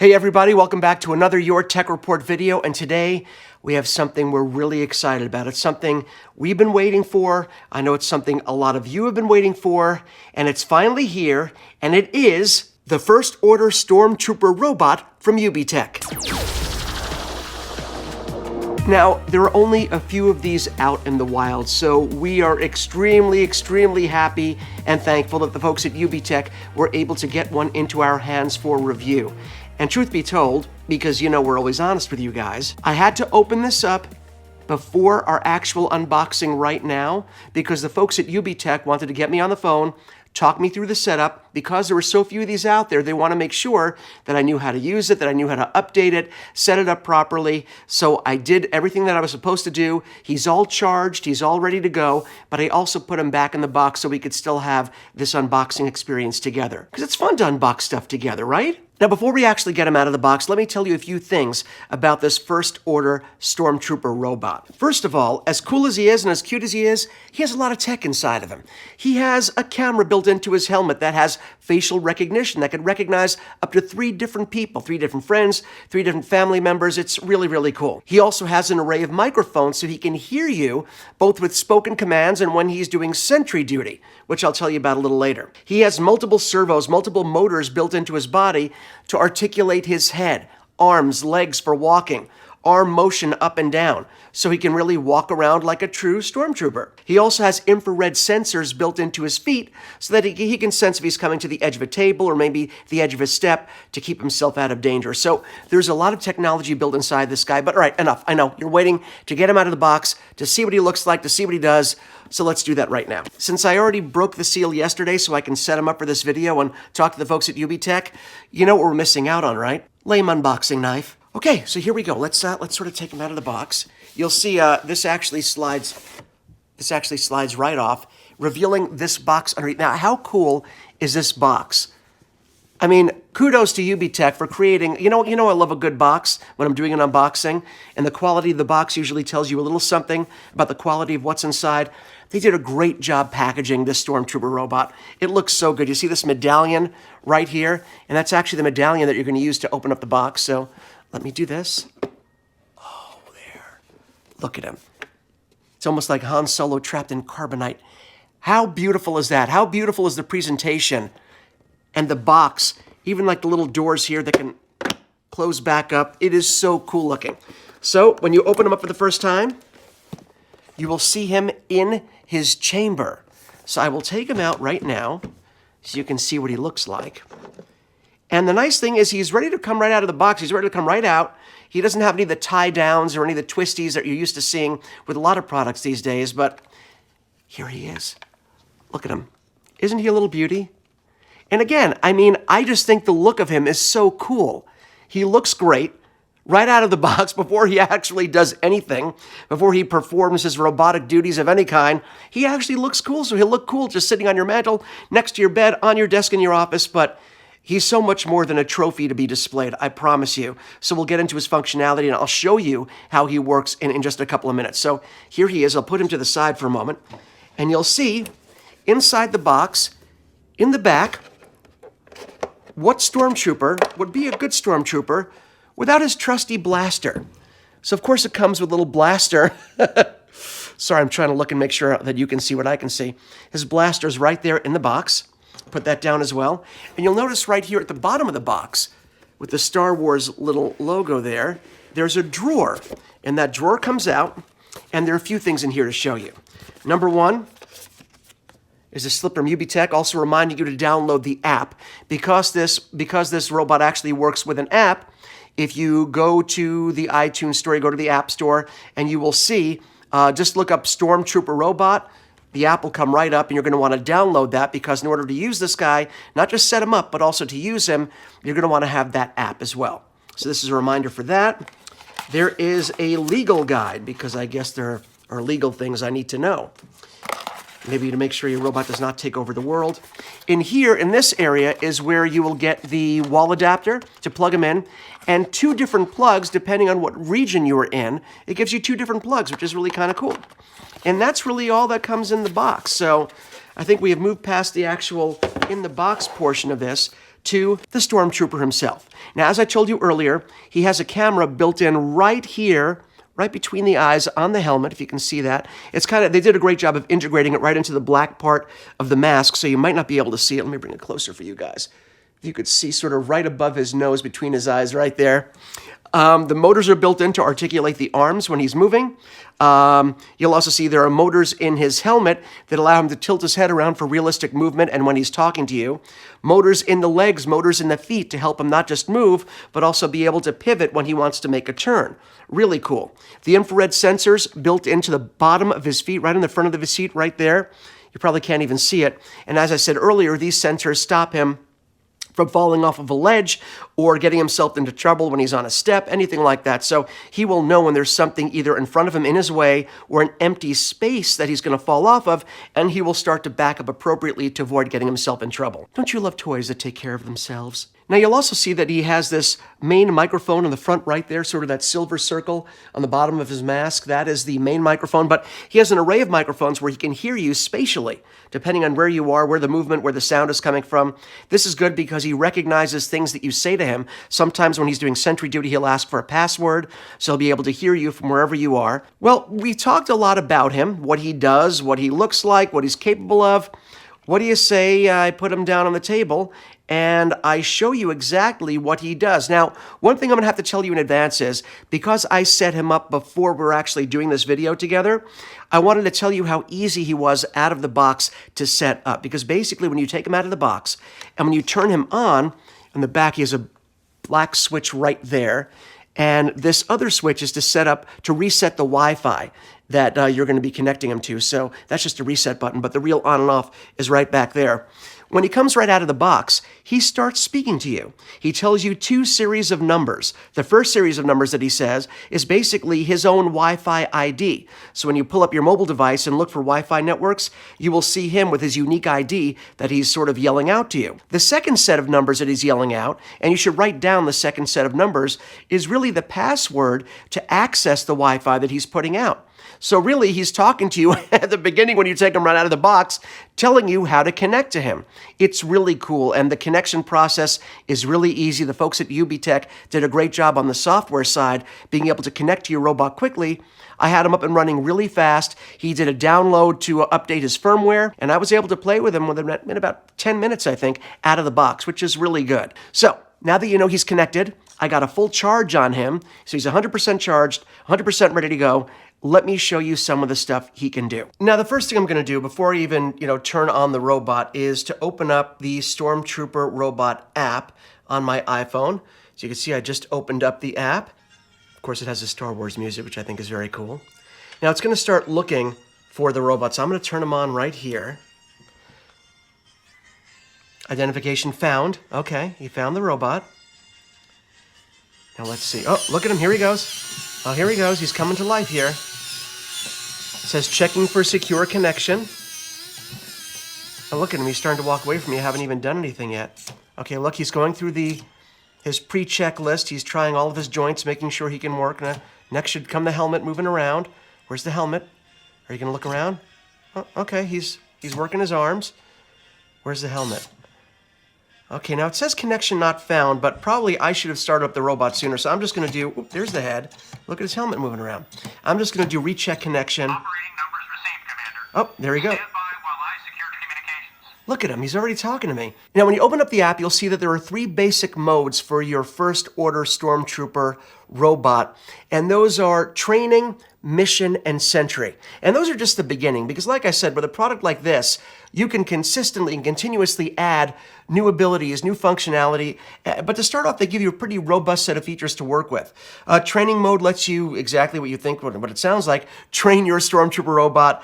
Hey everybody, welcome back to another Your Tech Report video, and today we have something we're really excited about. It's something we've been waiting for. I know it's something a lot of you have been waiting for, and it's finally here, and it is the First Order Stormtrooper Robot from UBTech. Now, there are only a few of these out in the wild, so we are extremely happy and thankful that the folks at UBTech were able to get one into our hands for review. And truth be told, because you know we're always honest with you guys, I had to open this up before our actual unboxing right now because the folks at UBTech wanted to get me on the phone, talk me through the setup. Because there were so few of these out there, they want to make sure that I knew how to use it, that I knew how to update it, set it up properly. So I did everything that I was supposed to do. He's all charged, he's all ready to go, but I also put him back in the box so we could still have this unboxing experience together. Because it's fun to unbox stuff together, right? Now, before we actually get him out of the box, let me tell you a few things about this First Order Stormtrooper Robot. First of all, as cool as he is and as cute as he is, he has a lot of tech inside of him. He has a camera built into his helmet that has facial recognition that can recognize up to 3 different people, 3 different friends, 3 different family members. It's really cool. He also has an array of microphones so he can hear you both with spoken commands and when he's doing sentry duty, which I'll tell you about a little later. He has multiple servos, multiple motors built into his body to articulate his head, arms, legs for walking, arm motion up and down, so he can really walk around like a true stormtrooper. He also has infrared sensors built into his feet so that he can sense if he's coming to the edge of a table or maybe the edge of a step to keep himself out of danger. So there's a lot of technology built inside this guy, but all right, enough. I know, you're waiting to get him out of the box, to see what he looks like, to see what he does, so let's do that right now. Since I already broke the seal yesterday so I can set him up for this video and talk to the folks at UBTech, you know what we're missing out on, right? Lame unboxing knife. Okay, so here we go. Let's sort of take him out of the box. You'll see this actually slides right off, revealing this box underneath. Now, how cool is this box? I mean, kudos to UBTech for creating, you know I love a good box when I'm doing an unboxing, and the quality of the box usually tells you a little something about the quality of what's inside. They did a great job packaging this Stormtrooper robot. It looks so good. You see this medallion right here? And that's actually the medallion that you're going to use to open up the box. So let me do this. Oh, there. Look at him. It's almost like Han Solo trapped in carbonite. How beautiful is that? How beautiful is the presentation? And the box, even like the little doors here that can close back up. It is so cool looking. So when you open him up for the first time, you will see him in his chamber. So I will take him out right now so you can see what he looks like. And the nice thing is he's ready to come right out of the box. He's ready to come right out. He doesn't have any of the tie downs or any of the twisties that you're used to seeing with a lot of products these days, but here he is. Look at him. Isn't he a little beauty? And again, I mean, I just think the look of him is so cool. He looks great right out of the box before he actually does anything, before he performs his robotic duties of any kind. He actually looks cool, so he'll look cool just sitting on your mantle, next to your bed, on your desk in your office, but he's so much more than a trophy to be displayed, I promise you. So we'll get into his functionality, and I'll show you how he works in just a couple of minutes. So here he is. I'll put him to the side for a moment, and you'll see inside the box, in the back, what stormtrooper would be a good stormtrooper without his trusty blaster? So, of course, it comes with a little blaster. Sorry, I'm trying to look and make sure that you can see what I can see. His blaster's right there in the box. Put that down as well. And you'll notice right here at the bottom of the box, with the Star Wars little logo there, there's a drawer. And that drawer comes out, and there are a few things in here to show you. Number 1 is a slip from UBTech, also reminding you to download the app. Because this robot actually works with an app, if you go to the iTunes store, you go to the App Store, and you will see, just look up Stormtrooper Robot. The app will come right up, and you're going to want to download that because in order to use this guy, not just set him up, but also to use him, you're going to want to have that app as well. So this is a reminder for that. There is a legal guide because I guess there are legal things I need to know. Maybe to make sure your robot does not take over the world. In here, in this area, is where you will get the wall adapter to plug them in, and 2 different plugs depending on what region you are in. It gives you 2 different plugs, which is really kind of cool. And that's really all that comes in the box. So I think we have moved past the actual in the box portion of this to the Stormtrooper himself. Now, as I told you earlier, he has a camera built in right here, right between the eyes on the helmet, if you can see that. It's kind of, they did a great job of integrating it right into the black part of the mask, so you might not be able to see it. Let me bring it closer for you guys. If you could see sort of right above his nose, between his eyes right there. The motors are built in to articulate the arms when he's moving. You'll also see there are motors in his helmet that allow him to tilt his head around for realistic movement and when he's talking to you. Motors in the legs, motors in the feet to help him not just move, but also be able to pivot when he wants to make a turn. Really cool. The infrared sensors built into the bottom of his feet, right in the front of his seat, right there. You probably can't even see it. And as I said earlier, these sensors stop him from falling off of a ledge or getting himself into trouble when he's on a step, anything like that. So he will know when there's something either in front of him in his way or an empty space that he's going to fall off of, and he will start to back up appropriately to avoid getting himself in trouble. Don't you love toys that take care of themselves? Now, you'll also see that he has this main microphone in the front right there, sort of that silver circle on the bottom of his mask. That is the main microphone, but he has an array of microphones where he can hear you spatially, depending on where you are, where the movement, where the sound is coming from. This is good because he recognizes things that you say to him. Sometimes when he's doing sentry duty, he'll ask for a password, so he'll be able to hear you from wherever you are. Well, we talked a lot about him, what he does, what he looks like, what he's capable of. What do you say I put him down on the table and I show you exactly what he does? Now, one thing I'm going to have to tell you in advance is, because I set him up before we're actually doing this video together, I wanted to tell you how easy he was out of the box to set up. Because basically, when you take him out of the box and when you turn him on, in the back he has a black switch right there. And this other switch is to set up to reset the Wi-Fi that you're going to be connecting him to. So that's just a reset button, but the real on and off is right back there. When he comes right out of the box, he starts speaking to you. He tells you two series of numbers. The first series of numbers that he says is basically his own Wi-Fi ID. So when you pull up your mobile device and look for Wi-Fi networks, you will see him with his unique ID that he's sort of yelling out to you. The second set of numbers that he's yelling out, and you should write down the second set of numbers, is really the password to access the Wi-Fi that he's putting out. So really, he's talking to you at the beginning when you take him right out of the box, telling you how to connect to him. It's really cool, and the connection process is really easy. The folks at UBTech did a great job on the software side, being able to connect to your robot quickly. I had him up and running really fast. He did a download to update his firmware, and I was able to play with him in about 10 minutes, I think, out of the box, which is really good. So now that you know he's connected, I got a full charge on him, so he's 100% charged, 100% ready to go. Let me show you some of the stuff he can do. Now, the first thing I'm going to do before I even, turn on the robot is to open up the Stormtrooper Robot app on my iPhone. So you can see I just opened up the app. Of course, it has the Star Wars music, which I think is very cool. Now, it's going to start looking for the robot. So I'm going to turn him on right here. Identification found. Okay, he found the robot. Now, let's see. Oh, look at him. Here he goes. Oh, here he goes. He's coming to life here. It says checking for secure connection. Oh, look at him. He's starting to walk away from you. Haven't even done anything yet. Okay, look, he's going through his pre-check list. He's trying all of his joints, making sure he can work. Now, next should come the helmet moving around. Where's the helmet? Are you going to look around? Oh, okay, he's working his arms. Where's the helmet? Okay, now it says connection not found, but probably I should have started up the robot sooner. So I'm just going to do, there's the head. Look at his helmet moving around. I'm just going to do recheck connection. Operating numbers received, Commander. Oh, there we go. Stand by while I secure communications. Look at him. He's already talking to me. Now, when you open up the app, you'll see that there are 3 basic modes for your First Order Stormtrooper Robot. And those are training, mission, and sentry. And those are just the beginning, because like I said, with a product like this, you can consistently and continuously add new abilities, new functionality. But to start off, they give you a pretty robust set of features to work with. Training mode lets you exactly what you think, what it sounds like, train your Stormtrooper robot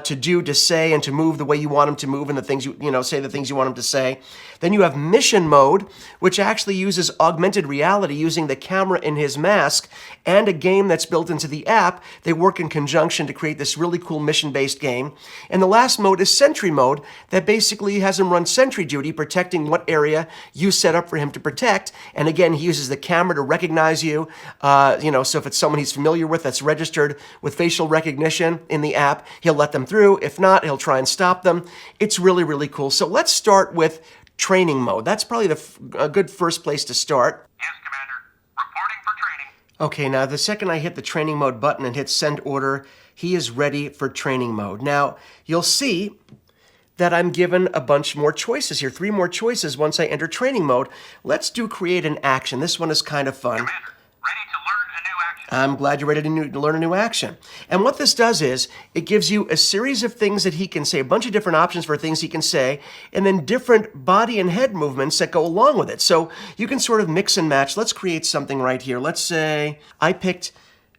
to do, to say, and to move the way you want him to move and the things say the things you want him to say. Then you have mission mode, which actually uses augmented reality using the camera in his mask and a game that's built into the app. They work in conjunction to create this really cool mission-based game. And the last mode is Sentry Mode, that basically has him run sentry duty, protecting what area you set up for him to protect. And again, he uses the camera to recognize you. So if it's someone he's familiar with that's registered with facial recognition in the app, he'll let them through. If not, he'll try and stop them. It's really, really cool. So let's start with training mode. That's probably a good first place to start. Yes, Commander. Reporting for training. Okay, now the second I hit the training mode button and hit send order, he is ready for training mode. Now, you'll see that I'm given a bunch more choices here, 3 more choices once I enter training mode. Let's do create an action. This one is kind of fun. Commander, ready to learn a new action. I'm glad you're ready to learn a new action. And what this does is, it gives you a series of things that he can say, a bunch of different options for things he can say, and then different body and head movements that go along with it. So you can sort of mix and match. Let's create something right here. Let's say I picked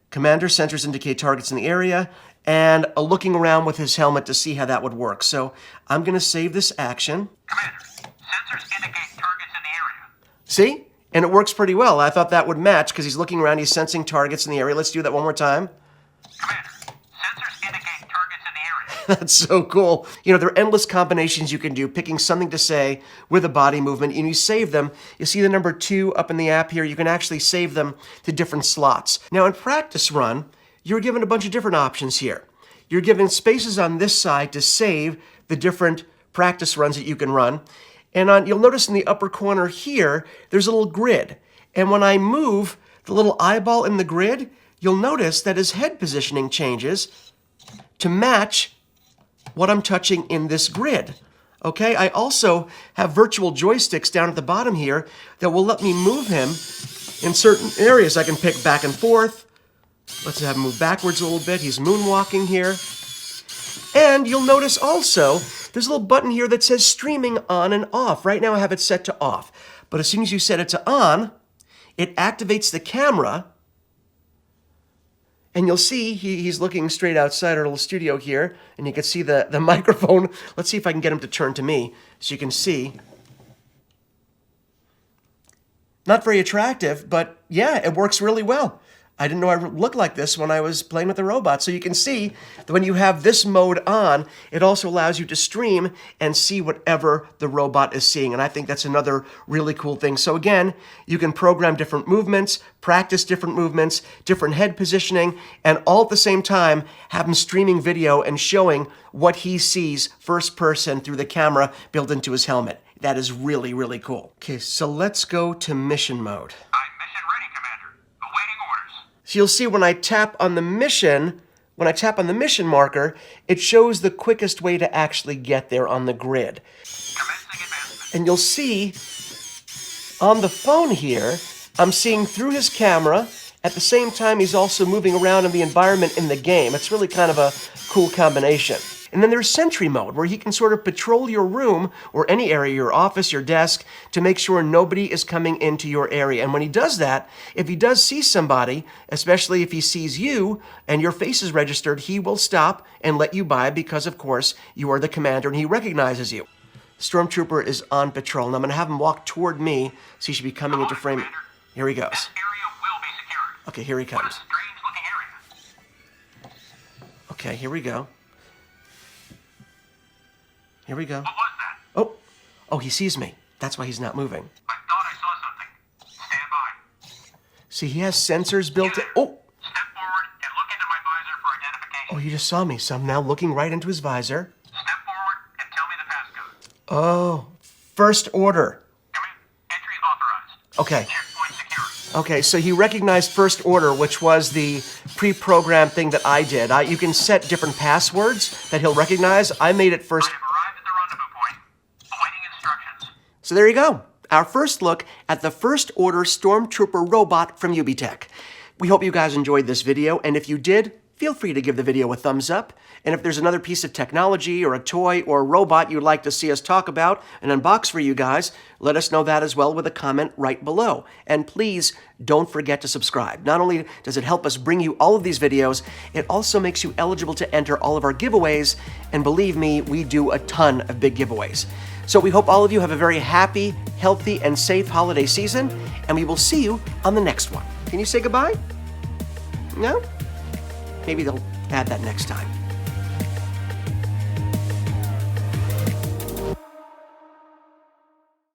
Commander sensors indicate targets in the area, and looking around with his helmet to see how that would work. So I'm going to save this action. Commander, sensors indicate targets in the area. See? And it works pretty well. I thought that would match because he's looking around, he's sensing targets in the area. Let's do that one more time. Commander, sensors indicate targets in the area. That's so cool. You know, there are endless combinations you can do, picking something to say with a body movement, and you save them. You see the number 2 up in the app here. You can actually save them to different slots. Now, in practice run, you're given a bunch of different options here. You're given spaces on this side to save the different practice runs that you can run. And you'll notice in the upper corner here, there's a little grid. And when I move the little eyeball in the grid, you'll notice that his head positioning changes to match what I'm touching in this grid. Okay, I also have virtual joysticks down at the bottom here that will let me move him in certain areas. I can pick back and forth. Let's have him move backwards a little bit. He's moonwalking here. And you'll notice also, there's a little button here that says streaming on and off. Right now I have it set to off. But as soon as you set it to on, it activates the camera. And you'll see he's looking straight outside our little studio here. And you can see the microphone. Let's see if I can get him to turn to me so you can see. Not very attractive, but yeah, it works really well. I didn't know I looked like this when I was playing with the robot. So you can see that when you have this mode on, it also allows you to stream and see whatever the robot is seeing. And I think that's another really cool thing. So again, you can program different movements, practice different movements, different head positioning, and all at the same time have him streaming video and showing what he sees first person through the camera built into his helmet. That is really, really cool. Okay, so let's go to mission mode. I'm mission ready, Commander. Awaiting orders. So you'll see when I tap on the mission marker, it shows the quickest way to actually get there on the grid. Commencing advancement. And you'll see on the phone here, I'm seeing through his camera. At the same time, he's also moving around in the environment in the game. It's really kind of a cool combination. And then there's Sentry Mode, where he can sort of patrol your room or any area, your office, your desk, to make sure nobody is coming into your area. And when he does that, if he does see somebody, especially if he sees you and your face is registered, he will stop and let you by because, of course, you are the commander and he recognizes you. Stormtrooper is on patrol, and I'm going to have him walk toward me, so he should be coming into frame. Commander. Here he goes. This area will be secured. Okay, here he What a comes. strange looking area. Okay, here we go. Here we go. What was that? Oh, he sees me. That's why he's not moving. I thought I saw something. Stand by. See, he has sensors built in. Oh, Step forward and look into my visor for identification. he just saw me, so I'm now looking right into his visor. Step forward and tell me the passcode. Oh, First Order. Come in. Entry authorized. Okay. Checkpoint secured. Okay, so he recognized First Order, which was the pre-programmed thing that I did. You can set different passwords that he'll recognize. I made it first. I have arrived at the rendezvous point. Awaiting instructions. So there you go. Our first look at the First Order Stormtrooper Robot from UBTech. We hope you guys enjoyed this video, and if you did, feel free to give the video a thumbs up. And if there's another piece of technology or a toy or a robot you'd like to see us talk about and unbox for you guys, let us know that as well with a comment right below. And please don't forget to subscribe. Not only does it help us bring you all of these videos, it also makes you eligible to enter all of our giveaways. And believe me, we do a ton of big giveaways. So we hope all of you have a very happy, healthy, and safe holiday season, and we will see you on the next one. Can you say goodbye? No? Maybe they'll add that next time.